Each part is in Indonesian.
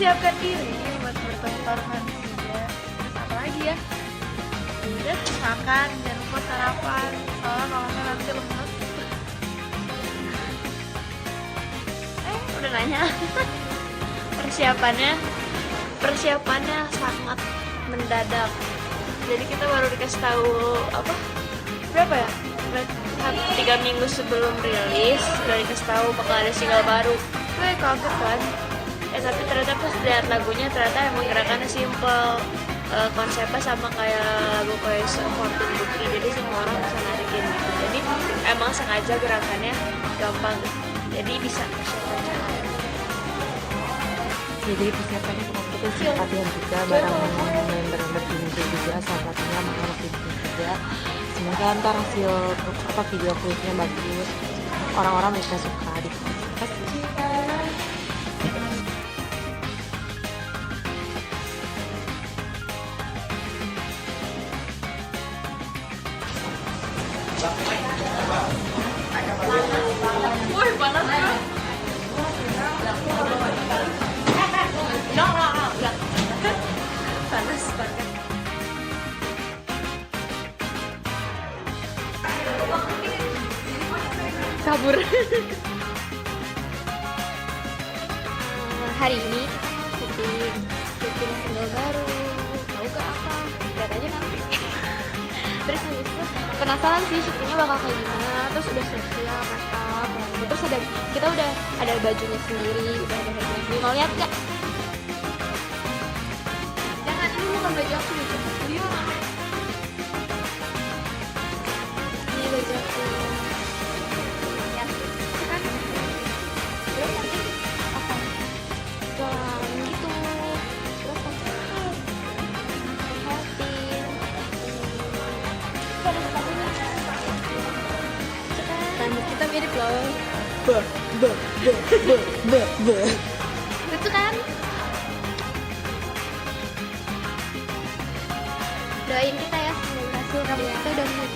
mempersiapkan diri buat bertemu para manusia. Terus apa lagi ya? Udah makan, jangan lupa sarapan. Soalnya malamnya nanti lemes. Udah nanya. Persiapannya sangat mendadak. Jadi kita baru dikasih tahu apa? Berapa ya? 3 minggu sebelum rilis udah dikasih tahu bakal ada single baru. Gue kaget kan. Tapi ternyata pas lihat lagunya ternyata emang gerakannya simple. Konsepnya sama kayak lagu Poison Fortune Cookie, jadi semua orang bisa narikin gitu. Jadi emang sengaja gerakannya gampang, jadi bisa persiapannya. Jadi persiapannya waktu itu sempat latihan juga bareng member-member tim juga, salah satunya sama tim juga. Semoga ntar hasil video klipnya bagus, orang-orang bisa suka di Wih, panas ya. Panas banget. Kabur. Hari ini syuting single baru. Tahu gak apa? Lihat aja nanti. Terus habis itu penasaran sih syutingnya bakal kayak gimana. Terus udah siap-siap makeup. Terus kita udah ada bajunya sendiri, udah ada bajunya sendiri. Mau lihat gak? Jangan, ini bukan baju aku nih. Ini baju aku. Lihat, kan? Terus nanti apa? Wah, gitu. Terus nanti happy. Ada sepatunya. Rambut kita mirip loh. Lucu kan? Doain kita ya, semoga berhasil. Rambut kita udah mirip.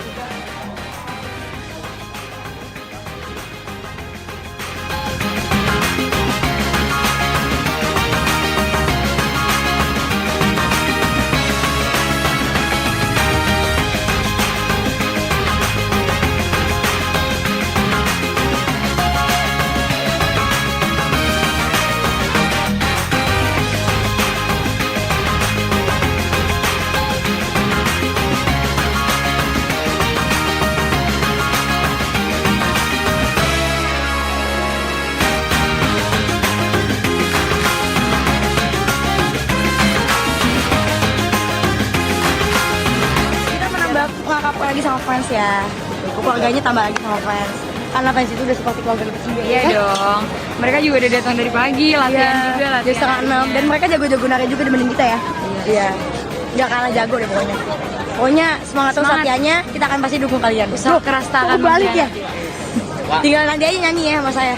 ngakap lagi sama fans ya, keluarganya tambah lagi sama fans karena fans itu udah seperti keluarga kita sendiri. Iya dong, mereka juga udah datang dari pagi, latihan juga, latihan jam setengah 6 dan mereka jago-jago nari juga dibanding kita ya. Iya, nggak kalah jago deh pokoknya semangat terus latihannya, kita akan pasti dukung kalian. Usaha keras tak akan balik ya, tinggal nanti aja nyanyi ya sama saya.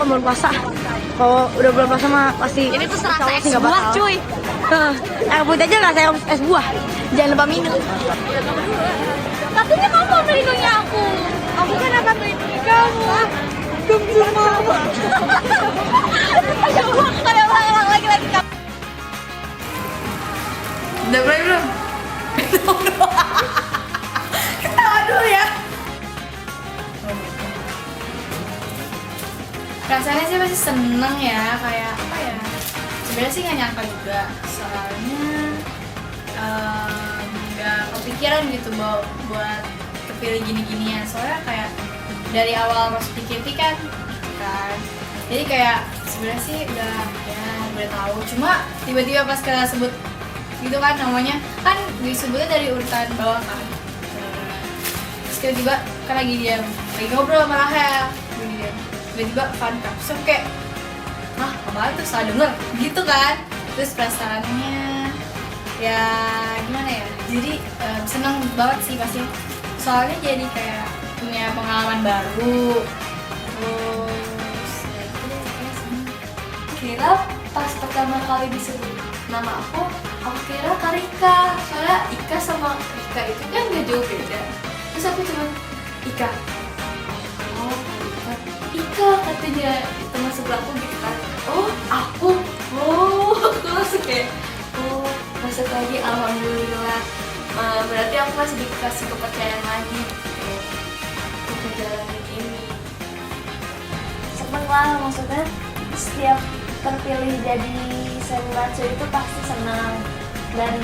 Bulan puasa, kalau udah bulan puasa mah pasti Ini tuh serasa es nggak buah, bakal. cuy. Air putih aja nggak saya es buah, jangan lupa minum. Katanya kamu mau melindungi aku. Aku kan akan melindungi kamu. Cuma. Ayo, kayak orang lagi kamu. Udah mulai belum? Ketawa dulu ya. Rasanya sih masih seneng ya, kayak apa ya? Sebenarnya sih nggak nyangka juga, soalnya nggak kepikiran gitu buat kepilih gini-ginian. Soalnya kayak dari awal pas PKT kan, jadi kayak sebenarnya sih udah tahu. Cuma tiba-tiba pas kita sebut gitu kan namanya, kan disebutnya dari urutan bawah kan. Terus tiba-tiba kan lagi ngobrol sama Rahel, tiba-tiba Fun Cup, so kayak apaan tuh, salah denger gitu kan. Terus perasaannya ya gimana ya, jadi seneng banget sih pasti, soalnya jadi kayak punya pengalaman baru. Terus ya itu deh, kayak seneng. kira pas pertama kali disebut nama aku kira Karika, soalnya Ika sama Rika itu kan gak jauh beda. Terus aku cuma Ika, oh Ika, Ika katanya teman sebelah aku gitu kan. Oh aku langsung kayak masuk lagi. Alhamdulillah, berarti aku masih dikasih kepercayaan lagi untuk menjalani ini. Seneng lah, maksudnya setiap terpilih jadi senbatsu itu pasti senang, dan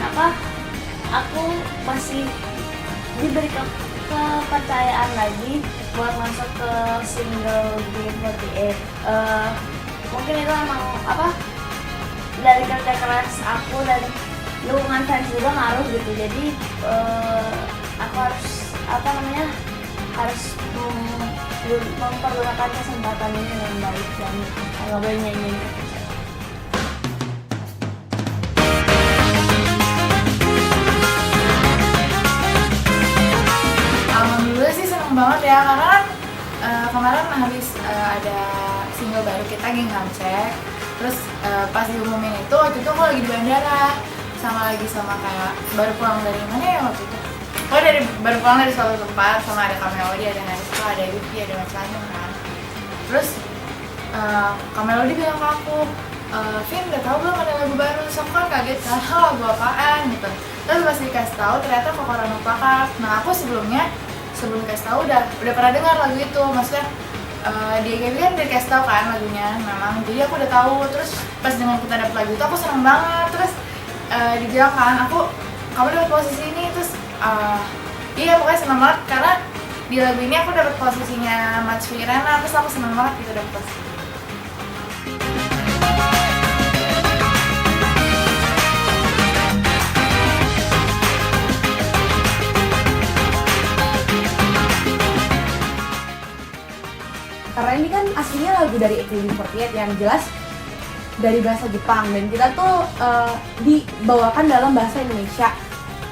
aku masih diberi kepercayaan lagi buat masuk ke single B48. Mungkin itu emang dari kerja keras aku dan dukungan fans juga ngaruh gitu. Jadi aku harus harus mempergunakan kesempatan ini dengan baik dan nggak boleh nyanyiin. Alhamdulillah sih seneng banget ya, karena kan kemarin habis ada single baru kita, Geng Hamcek. Terus pas diumumin itu, waktu itu aku lagi di bandara sama kayak baru pulang dari mana ya waktu itu. Baru pulang dari suatu tempat, sama ada Kamelody, ada Narisco, ada Yuki, ada macam-macam kan. Terus Kamelody bilang ke aku, Vin udah tau belum ada lagu baru? So aku kan kaget kan, lagu apaan gitu. Terus pas dikasih tahu ternyata Kokoro no Pakak. Nah aku sebelum dikasih tahu udah pernah dengar lagu itu, maksudnya di EGB kan udah dikasih tahu kan lagunya memang, jadi aku udah tahu. Terus pas dengan kita dapet lagu itu aku seneng banget. Terus dibilang kan kamu dapet posisi ini, terus iya pokoknya seneng banget karena di lagu ini aku dapet posisinya Match Virena, terus aku seneng banget gitu dapet posisi. Karena ini kan aslinya lagu dari AKB48 yang jelas dari bahasa Jepang, dan kita tuh dibawakan dalam bahasa Indonesia.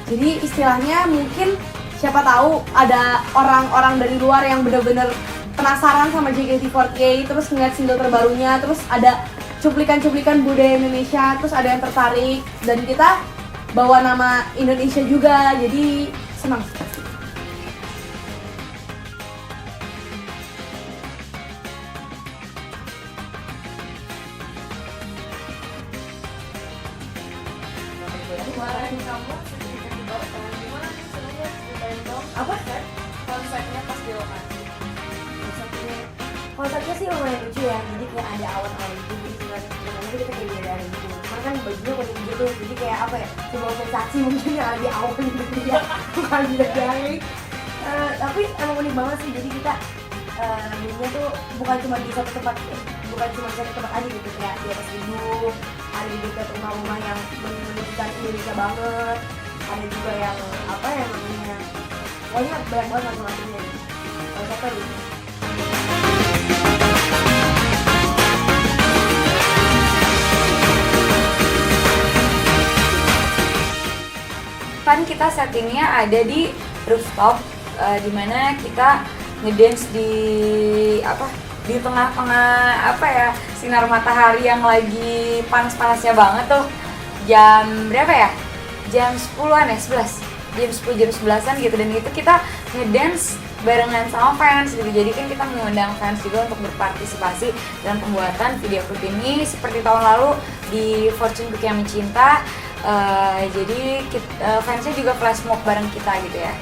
Jadi istilahnya mungkin siapa tahu ada orang-orang dari luar yang benar-benar penasaran sama JKT48, terus ngeliat single terbarunya, terus ada cuplikan-cuplikan budaya Indonesia, terus ada yang tertarik, dan kita bawa nama Indonesia juga, jadi senang. Apa? Konsepnya pas di lokasi. Konsepnya sih lumayan lucu ya. Jadi kayak ada awan-awan gitu. Jadi sebenarnya kita kayak bidadari gitu. Karena kan bajunya kuning gitu. Jadi kayak apa ya? Sebuah sensasi mungkin yang lagi awan gitu ya. Bukan bidadari. Tapi emang unik banget sih. Jadi kita lagunya tuh bukan cuma di satu tempat aja gitu, kayak di atas gedung, ada di dekat rumah-rumah yang menunjukkan Indonesia banget, ada juga yang namanya, pokoknya banyak banget lagu-lagunya. Kalau siapa gitu. Kan kita settingnya ada di rooftop, dimana kita ngedance di tengah-tengah sinar matahari yang lagi panas-panasnya banget tuh. Jam berapa ya? Jam 10-an ya, 11. Jam 10, jam 11-an gitu, dan itu kita ngedance barengan sama fans gitu. Jadi kan kita mengundang fans juga untuk berpartisipasi dalam pembuatan video klip ini seperti tahun lalu di Fortune Cookie Yami Cinta. Jadi fansnya juga flash mob bareng kita gitu ya.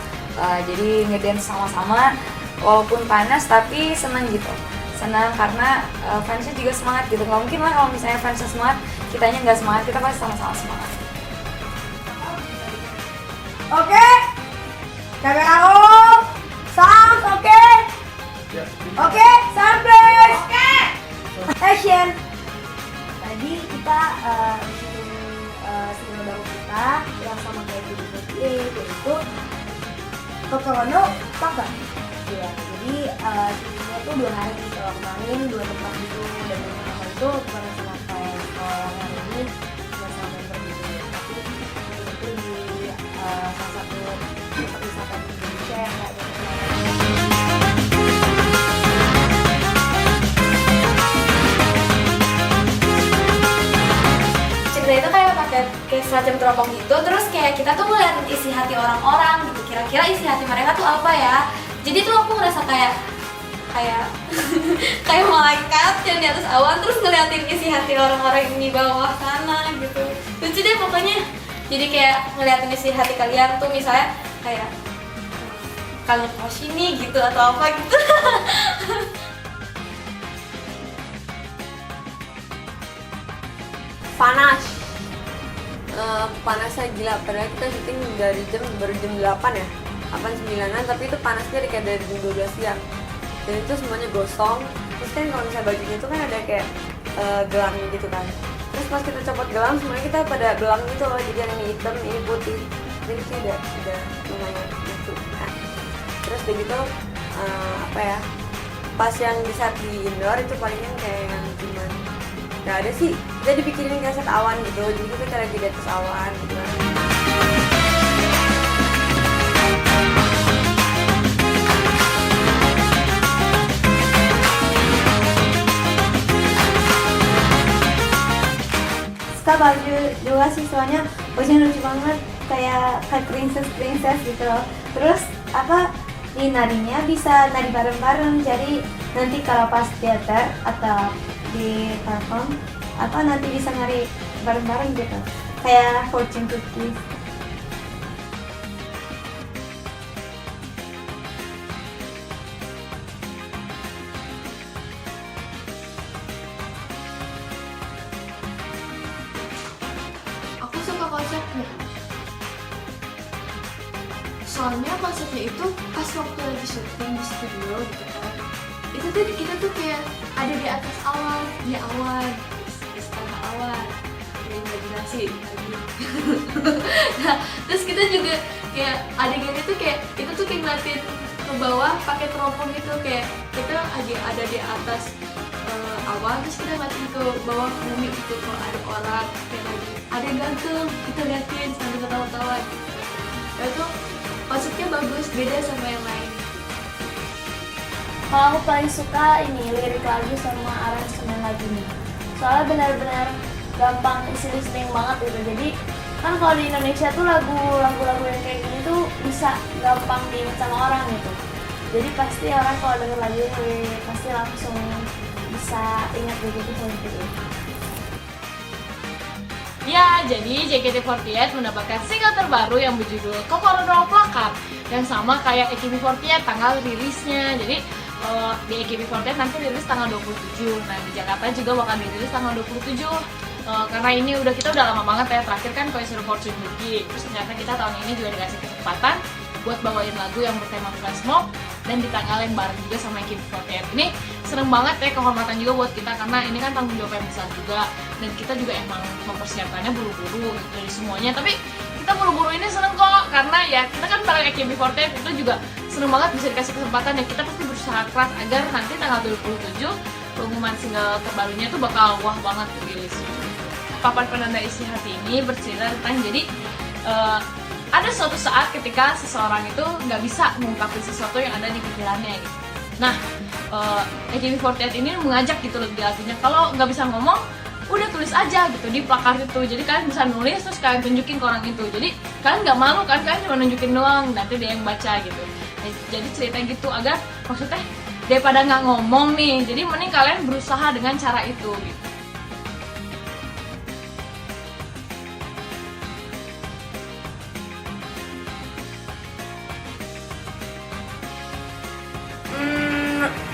Jadi ngedance sama-sama walaupun panas tapi senang gitu. Senang karena fansnya juga semangat gitu. Nggak mungkin lah kalau misalnya fansnya semangat, kitanya nggak semangat, kita pasti sama-sama semangat. Oke, kamera roll, sound oke, oke, sound please, oke, action. Tadi kita single baru kita yang sama kayak JKT48 yaitu Kokoro no Pakak. Ya, jadi syutingnya tuh 2 hari kalau kemarin 2 tempat gitu, dan yang pertama itu bukan sama fans, kalau yang ini cuma sama member gitu. Tapi itu di salah satu tempat wisata di Indonesia yang kayak gitu. semacam teropong gitu, terus kayak kita tuh ngeliatin isi hati orang-orang gitu, kira-kira isi hati mereka tuh apa ya. Jadi tuh aku ngerasa kayak kayak malaikat yang di atas awan terus ngeliatin isi hati orang-orang yang di bawah sana gitu. Lucu deh pokoknya. Jadi kayak ngeliatin isi hati kalian tuh, misalnya kayak kalian sini gitu atau apa gitu. Panas. Panasnya gila, padahal kita syuting dari baru jam 8 ya, 8-9an, tapi itu panasnya kayak dari jam 12 siang. Dan itu semuanya gosong. Terus kan kalau misalnya bajunya itu kan ada kayak gelangnya gitu kan. Terus pas kita copot gelang, semuanya kita pada belang gitu loh, jadi yang ini hitam, ini putih. Jadi kayak udah lumayan gitu. Nah, terus udah gitu apa ya, pas yang di saat di indoor itu palingan kayak yang cuman nggak ada sih, kita dibikinin kaset awan gitu, jadi kita lagi di atas awan gitu kan. Suka baju juga sih, soalnya bajunya lucu banget, kayak princess gitu loh. Terus apa, di narinya bisa nari bareng-bareng, jadi nanti kalau pas teater atau di perform apa nanti bisa nari bareng-bareng gitu, kayak fortune cookies. Aku suka konsepnya. Soalnya konsepnya itu pas waktu lagi syuting di studio gitu kan. Itu tuh kita tuh kayak ada di atas awan, di awan, di setengah awan. Ya imajinasi lagi. Nah, terus kita juga kayak adegannya tuh kayak kita tuh kayak ngeliatin ke bawah pakai teropong gitu, kayak kita lagi ada di atas awan, terus kita ngeliatin ke bawah bumi gitu, kalau ada orang kayak lagi ada yang gantung, kita liatin sambil ketawa-tawa gitu. Nah, itu konsepnya bagus, beda sama yang lain. Kalau aku paling suka ini lirik lagu sama aransemen lagunya, soalnya benar-benar gampang isi listening banget gitu. Jadi kan kalau di Indonesia tuh lagu-lagu yang kayak gini tuh bisa gampang diingat sama orang gitu. Jadi pasti orang kalau denger lagu ini pasti langsung bisa ingat begitu gitu. Ya, jadi JKT48 mendapatkan single terbaru yang berjudul Kokorodol Plakat, yang sama kayak AKB48 tanggal rilisnya. Jadi di AKB48 nanti rilis tanggal 27. Nah, di Jakarta juga bakal dirilis tanggal 27. Karena ini kita udah lama banget ya, terakhir kan Koizuru Fortune Cookie. Terus ternyata kita tahun ini juga dikasih kesempatan buat bawain lagu yang bertema Flash Mob dan ditanggalin bareng juga sama AKB48. Ini seneng banget ya, kehormatan juga buat kita karena ini kan tanggung jawab yang besar juga, dan kita juga emang mempersiapkannya buru-buru gitu dari semuanya. Tapi kita buru-buru ini seneng kok, karena ya kita kan bareng AKB48 itu juga seneng banget bisa dikasih kesempatan, dan kita pasti berusaha keras agar nanti tanggal 27 pengumuman single terbarunya tuh bakal wah banget rilisnya. Papan penanda isi hati ini bercerita tentang jadi ada suatu saat ketika seseorang itu nggak bisa mengungkapin sesuatu yang ada di pikirannya gitu. Nah, AKB48 ini mengajak gitu loh di lagunya, kalau nggak bisa ngomong, udah tulis aja gitu di plakat itu. Jadi kalian bisa nulis terus kalian tunjukin ke orang itu. Jadi kalian nggak malu kan, kalian cuma nunjukin doang, nanti dia yang baca gitu. Jadi cerita gitu agar maksudnya daripada nggak ngomong nih, jadi mending kalian berusaha dengan cara itu gitu.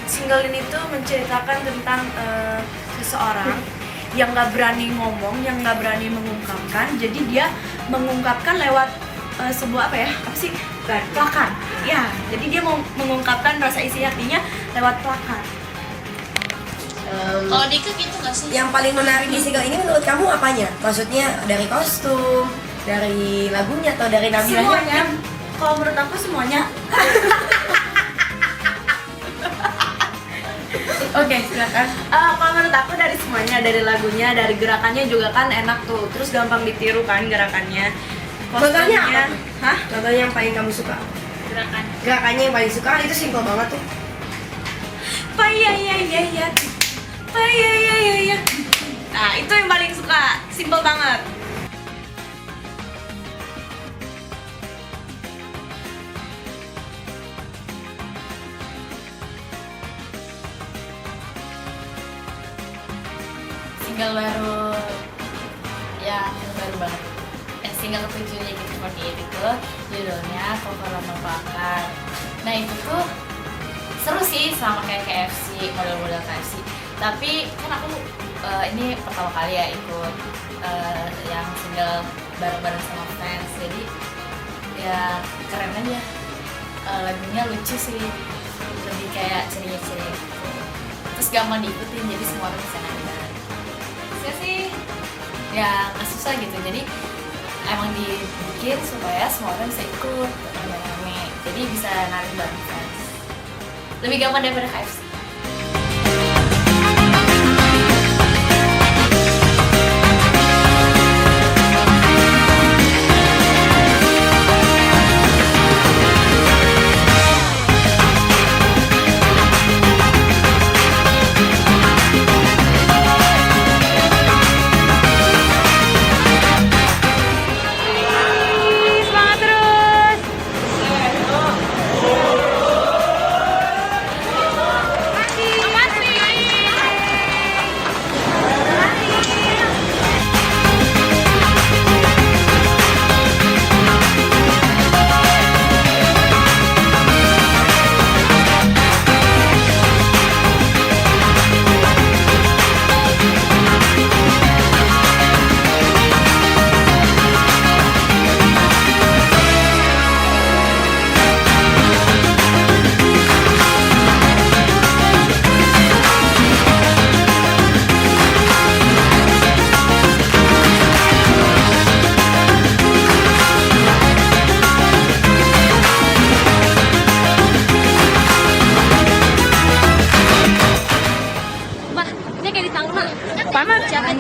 Single ini tuh menceritakan tentang seseorang yang nggak berani ngomong, yang nggak berani mengungkapkan. Jadi dia mengungkapkan lewat sebuah apa sih? Plakat. Ya, jadi dia mau mengungkapkan rasa isi hatinya lewat plakat. Kalau Dika gitu nggak sih? Yang paling menarik di single ini menurut kamu apanya? Maksudnya dari kostum, dari lagunya, atau dari namanya? Semuanya. Kalau menurut aku semuanya. Oke, silakan. Kalau menurut aku dari semuanya, dari lagunya, dari gerakannya juga kan enak tuh. Terus gampang ditiru kan gerakannya. Contohnya apa? Hah? Contohnya yang paling kamu suka? Gerakannya yang paling suka itu simple banget tuh. Ya. Nah, itu yang paling suka. Simple banget. single baru yang baru banget. Single ketujuhnya JKT48 itu judulnya Kokoro no Plakar. Nah itu tuh seru sih, sama kayak KFC, model-model KFC. Tapi kan aku ini pertama kali ya ikut yang single bareng-bareng sama fans, jadi ya keren aja. Lagunya lucu sih, lebih kayak ceria-ceria gitu. Terus gampang diikutin, jadi semua orang bisa nyanyi. Saya sih ya nggak susah gitu, jadi emang dibikin supaya semua orang bisa ikut rame-rame, jadi bisa narik bareng fans. Lebih gampang daripada KFC.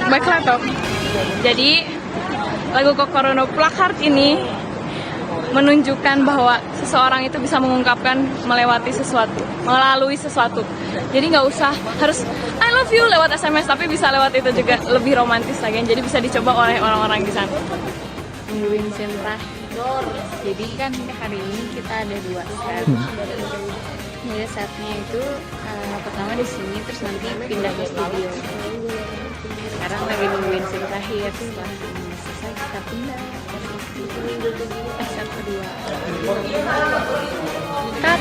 Baiklah Tok. Jadi lagu Kokoro no Plakar ini menunjukkan bahwa seseorang itu bisa mengungkapkan melewati sesuatu, melalui sesuatu. Jadi nggak usah harus I love you lewat SMS, tapi bisa lewat itu juga lebih romantis lagi. Jadi bisa dicoba oleh orang-orang di sana. Vincent Rahidor. Jadi kan hari ini kita ada 2 set. Jadi setnya itu pertama di sini, terus nanti pindah ke studio. Sekarang lagi nungguin set terakhir, setelah ini selesai kita pindah ke set kedua. Cut.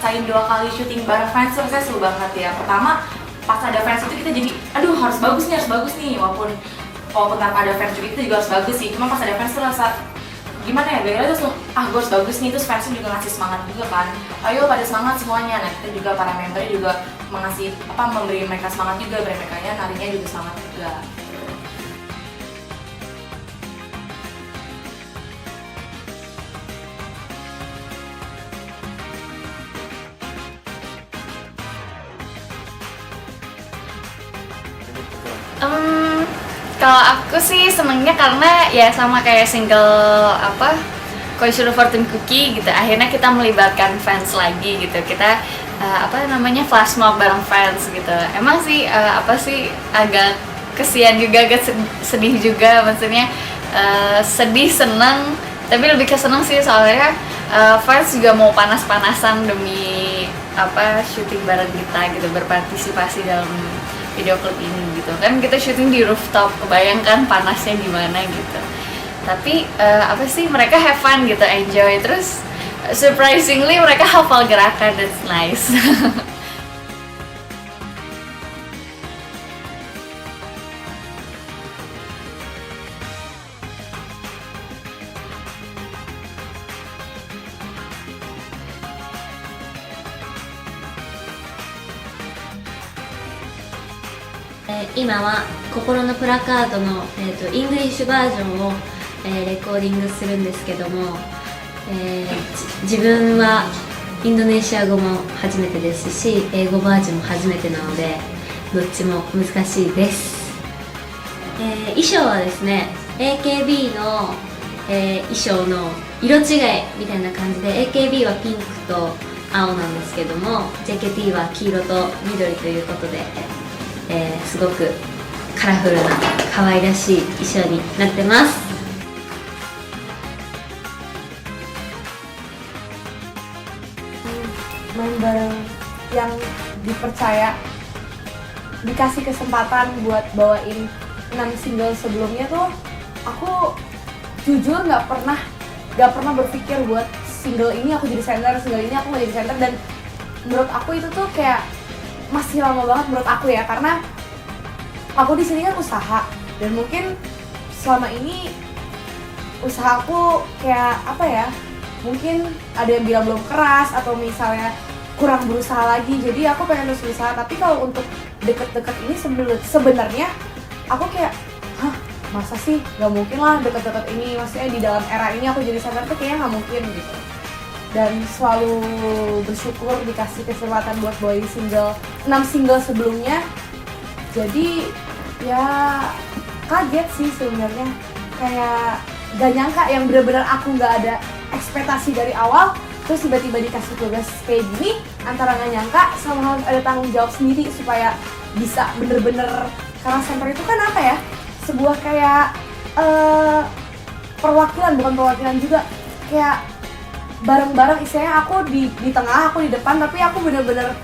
Sain 2 kali syuting bareng fans tuh saya seru banget ya. Pertama pas ada fans itu kita jadi aduh harus bagus nih walaupun tanpa ada fans juga itu juga harus bagus sih. Cuma pas ada fans tuh rasa gimana ya, gara-gara terus gue harus bagus nih, terus fansnya juga ngasih semangat juga kan, ayo pada semangat semuanya. Nah kita juga para membernya juga memberi mereka semangat juga, mereka narinya juga semangat juga. Kalau aku sih senengnya karena ya sama kayak single Koishiro Fortune Cookie gitu. Akhirnya kita melibatkan fans lagi gitu. Kita flash mob bareng fans gitu. Emang sih agak kesian juga, agak sedih juga. Maksudnya sedih, seneng, tapi lebih ke seneng sih soalnya fans juga mau panas-panasan demi syuting bareng kita gitu, berpartisipasi dalam video klip ini gitu kan. Kita syuting di rooftop, kebayangkan panasnya gimana gitu. Tapi mereka have fun gitu, enjoy. Terus surprisingly mereka hafal gerakan, that's nice. 今は心のプラカードの、イングリッシュバージョンを、レコーディングするんですけども、自分はインドネシア語も初めてですし、英語バージョンも初めてなのでどっちも難しいです。衣装はですね AKB の、衣装の色違いみたいな感じで AKB はピンクと青なんですけども JKT は黄色と緑ということで、すごくカラフルな可愛らしい衣装になってます。Member yang dipercaya dikasih kesempatan buat bawain 6 single sebelumnya tuh aku jujur nggak pernah berpikir buat single ini aku jadi center, single ini aku nggak jadi center, dan menurut aku itu tuh kayak masih lama banget menurut aku ya, karena aku di sini kan usaha dan mungkin selama ini usahaku kayak apa ya, mungkin ada yang bilang belum keras atau misalnya kurang berusaha lagi, jadi aku pengen terus berusaha. Tapi kalau untuk deket-deket ini sebenarnya aku kayak masa sih nggak mungkin lah deket-deket ini, maksudnya di dalam era ini aku jadi center tuh kayaknya nggak mungkin gitu. Dan selalu bersyukur dikasih kesempatan buat bawain 6 single sebelumnya. Jadi ya kaget sih sebenarnya, kayak gak nyangka, yang benar-benar aku nggak ada ekspektasi dari awal, terus tiba-tiba dikasih tugas kayak gini, antara nggak nyangka sama harus ada tanggung jawab sendiri supaya bisa bener-bener, karena center itu kan apa ya, sebuah kayak perwakilan, bukan perwakilan juga, kayak bareng-bareng, istilahnya aku di tengah, aku di depan, tapi aku bener-bener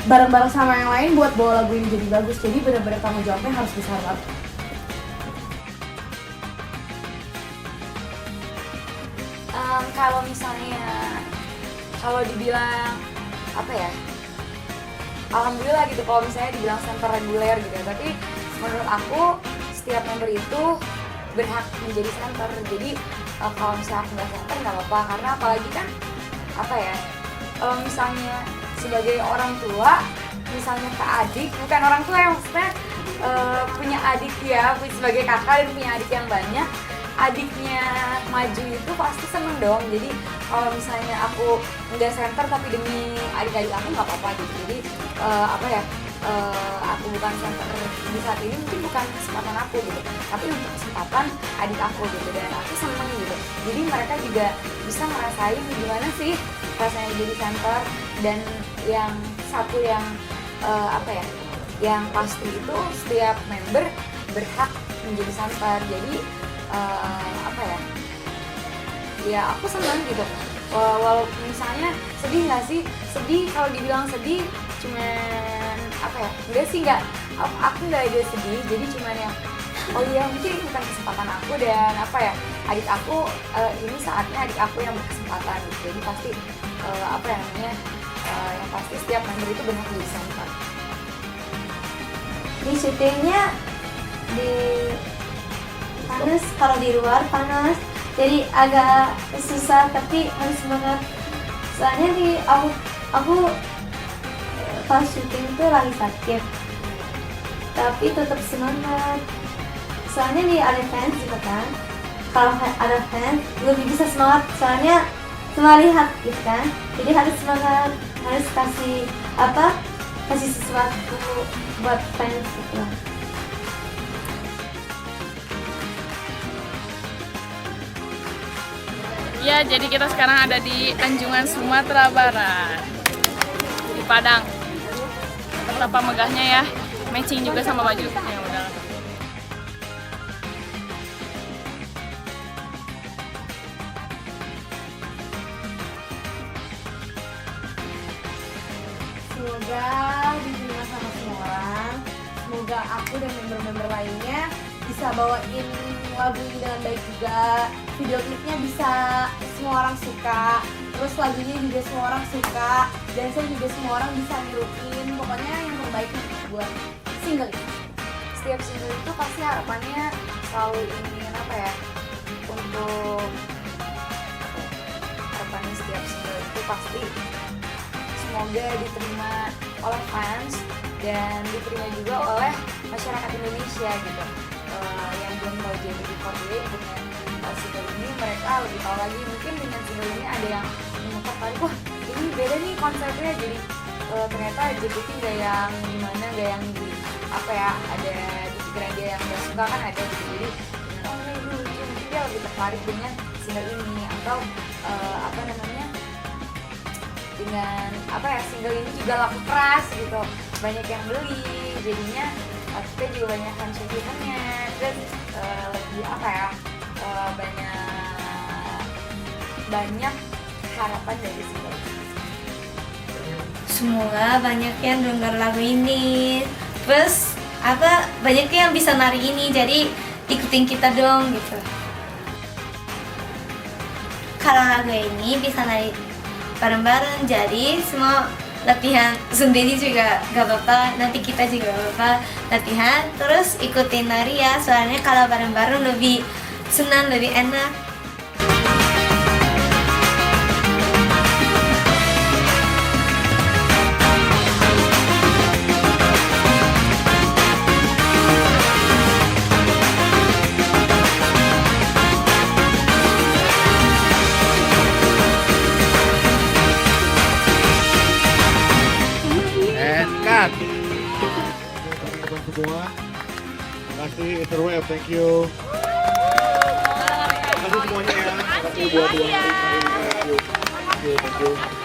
bareng-bareng sama yang lain buat bawa lagu ini jadi bagus. Jadi bener-bener tanggung jawabnya harus besar banget. Kalau misalnya, kalau dibilang apa ya, alhamdulillah gitu kalau misalnya dibilang center reguler gitu ya, tapi menurut aku setiap member itu berhak menjadi center. Jadi kalau misalnya aku nggak center nggak apa-apa, karena apalagi kan apa ya, misalnya sebagai orang tua, misalnya ke adik, bukan orang tua yang maksudnya punya adik ya, sebagai kakak dan punya adik yang banyak, adiknya maju itu pasti seneng dong. Jadi kalau misalnya aku nggak center tapi demi adik-adik aku nggak apa-apa gitu. Jadi apa ya, aku bukan center di saat ini mungkin bukan kesempatan aku gitu, tapi untuk kesempatan adik aku gitu, dan aku seneng gitu. Jadi mereka juga bisa ngerasain gimana sih rasanya jadi center. Dan yang satu yang apa ya, yang pasti itu setiap member berhak menjadi center. Jadi apa ya, ya aku senang gitu. Walaupun misalnya sedih nggak sih, sedih, kalau dibilang sedih cuman apa ya, enggak sih, nggak, aku nggak ada sedih. Jadi cuman yang oh iya mungkin ini bukan kesempatan aku, dan apa ya, adik aku ini saatnya adik aku yang berkesempatan gitu. Jadi pasti apa ya namanya, yang pasti setiap member itu benar menjadi center. Di syutingnya di panas, kalau di luar panas, jadi agak susah tapi harus semangat. Soalnya di aku pas syuting itu lagi sakit, tapi tetap semangat. Soalnya di ada fans juga kan, kalau ada fans lebih bisa semangat, soalnya cuma lihat gitu kan, jadi harus semangat, harus kasih sesuatu buat fans gitu. Ya, jadi kita sekarang ada di Anjungan Sumatera Barat, di Padang. Betapa megahnya ya, matching juga sama baju. Ya udah. Semoga diterima sama semua orang. Semoga aku dan member-member lainnya bisa bawain lagu ini dengan baik juga. Video klipnya bisa semua orang suka, terus lagunya juga semua orang suka, dan saya juga semua orang bisa niruin. Pokoknya yang terbaik buat single ini. Setiap single itu pasti harapannya selalu ingin apa ya, untuk harapannya setiap single itu pasti semoga diterima oleh fans dan diterima juga oleh masyarakat Indonesia gitu. Yang belum tahu JKT48 dengan single ini, mereka lebih tahu lagi. Mungkin dengan single ini ada yang mengungkapkan, wah ini beda nih konsepnya, jadi ternyata JKT gak yang gimana, gak yang di apa ya, ada di pikiran dia yang gak suka kan ada gitu. Jadi oh ini lucu, mungkin dia lebih tertarik dengan single ini atau apa namanya dengan apa ya, single ini juga laku keras gitu, banyak yang beli, jadinya kita juga banyak consumernya, terus lebih apa ya, banyak harapan dari single ini. Semoga banyak yang dengar lagu ini, terus apa banyak yang bisa nari ini, jadi ikutin kita dong gitu. Kalau lagu ini bisa nari bareng-bareng, jadi semua latihan sendiri juga gak apa-apa, nanti kita juga gak apa-apa latihan terus ikutin nari ya, soalnya kalau bareng-bareng lebih senang, lebih enak. Cut. Teman-teman semua, terima kasih Mr. Web, thank you. Terima kasih semuanya ya. Terima kasih buat thank you.